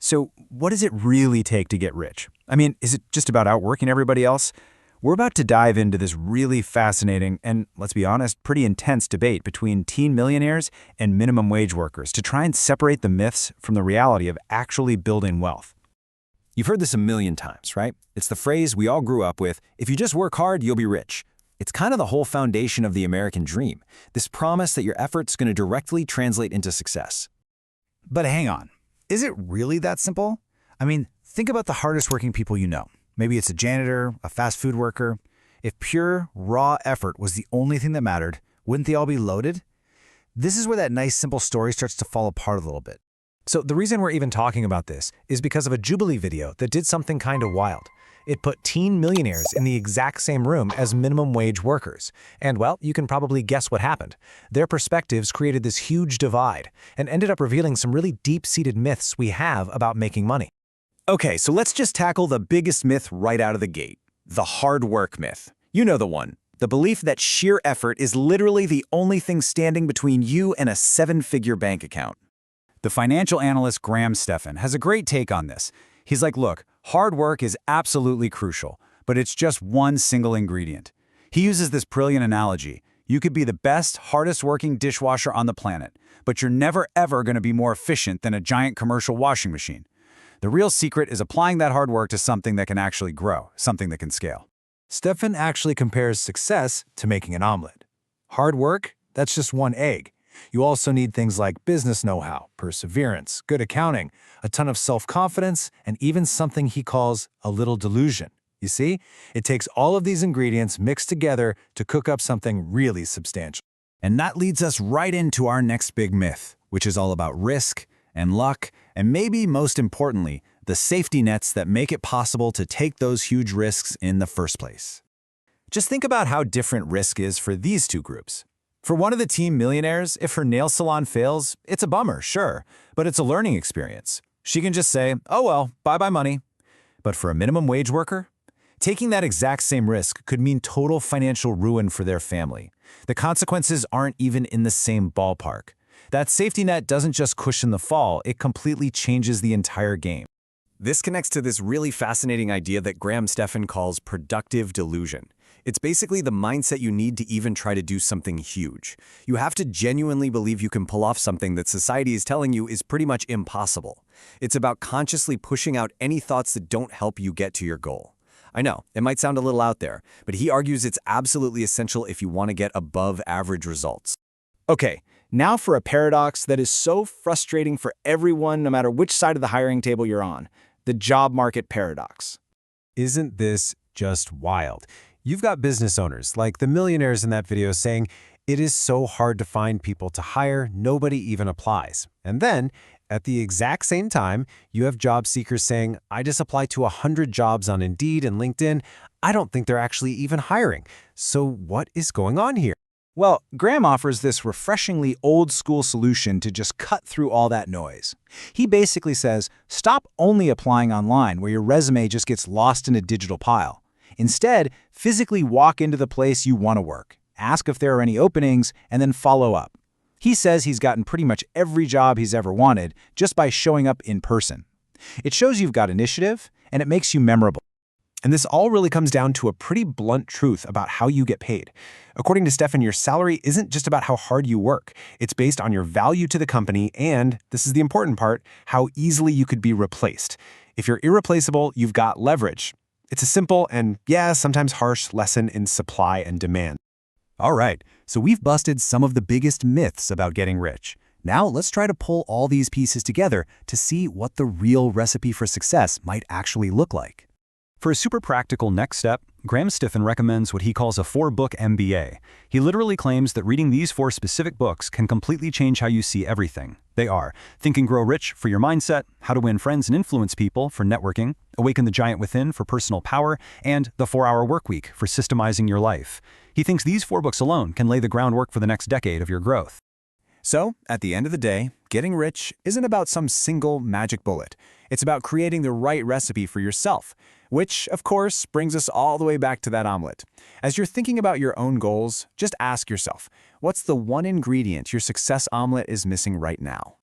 So what does it really take to get rich? I mean, is it just about outworking everybody else? We're about to dive into this really fascinating and, let's be honest, pretty intense debate between teen millionaires and minimum wage workers to try and separate the myths from the reality of actually building wealth. You've heard this a million times, right? It's the phrase we all grew up with: if you just work hard, you'll be rich. It's kind of the whole foundation of the American dream, this promise that your effort's going to directly translate into success. But hang on, is it really that simple? I mean, think about the hardest working people you know. Maybe it's a janitor, a fast food worker. If pure, raw effort was the only thing that mattered, wouldn't they all be loaded? This is where that nice, simple story starts to fall apart a little bit. So the reason we're even talking about this is because of a Jubilee video that did something kind of wild. It put teen millionaires in the exact same room as minimum wage workers. And well, you can probably guess what happened. Their perspectives created this huge divide and ended up revealing some really deep-seated myths we have about making money. Okay, so let's just tackle the biggest myth right out of the gate: the hard work myth. You know the one. The belief that sheer effort is literally the only thing standing between you and a seven-figure bank account. The financial analyst Graham Stephan has a great take on this. He's like, look, hard work is absolutely crucial, but it's just one single ingredient. He uses this brilliant analogy. You could be the best, hardest working dishwasher on the planet, but you're never ever going to be more efficient than a giant commercial washing machine. The real secret is applying that hard work to something that can actually grow, something that can scale. Stephan actually compares success to making an omelet. Hard work, that's just one egg. You also need things like business know-how, perseverance, good accounting, a ton of self-confidence, and even something he calls a little delusion. You see, it takes all of these ingredients mixed together to cook up something really substantial. And that leads us right into our next big myth, which is all about risk and luck, and maybe most importantly, the safety nets that make it possible to take those huge risks in the first place. Just think about how different risk is for these two groups. For one of the teen millionaires, if her nail salon fails, it's a bummer, sure, but it's a learning experience. She can just say, oh well, bye-bye money. But for a minimum wage worker, taking that exact same risk could mean total financial ruin for their family. The consequences aren't even in the same ballpark. That safety net doesn't just cushion the fall, it completely changes the entire game. This connects to this really fascinating idea that Graham Stephan calls productive delusion. It's basically the mindset you need to even try to do something huge. You have to genuinely believe you can pull off something that society is telling you is pretty much impossible. It's about consciously pushing out any thoughts that don't help you get to your goal. I know, it might sound a little out there, but he argues it's absolutely essential if you want to get above average results. Okay, now for a paradox that is so frustrating for everyone no matter which side of the hiring table you're on: the job market paradox. Isn't this just wild? You've got business owners like the millionaires in that video saying, it is so hard to find people to hire, nobody even applies. And then, at the exact same time, you have job seekers saying, I just applied to 100 jobs on Indeed and LinkedIn. I don't think they're actually even hiring. So what is going on here? Well, Graham offers this refreshingly old-school solution to just cut through all that noise. He basically says, stop only applying online where your resume just gets lost in a digital pile. Instead, physically walk into the place you want to work, ask if there are any openings, and then follow up. He says he's gotten pretty much every job he's ever wanted just by showing up in person. It shows you've got initiative, and it makes you memorable. And this all really comes down to a pretty blunt truth about how you get paid. According to Stephan, your salary isn't just about how hard you work. It's based on your value to the company and, this is the important part, how easily you could be replaced. If you're irreplaceable, you've got leverage. It's a simple and, yeah, sometimes harsh lesson in supply and demand. All right, so we've busted some of the biggest myths about getting rich. Now let's try to pull all these pieces together to see what the real recipe for success might actually look like. For a super practical next step, Graham Stephan recommends what he calls a 4-book MBA. He literally claims that reading these 4 specific books can completely change how you see everything. They are Think and Grow Rich for your mindset, How to Win Friends and Influence People for networking, Awaken the Giant Within for personal power, and The 4-Hour Workweek for systemizing your life. He thinks these 4 books alone can lay the groundwork for the next decade of your growth. So, at the end of the day, getting rich isn't about some single magic bullet. It's about creating the right recipe for yourself, which, of course, brings us all the way back to that omelet. As you're thinking about your own goals, just ask yourself, what's the one ingredient your success omelet is missing right now?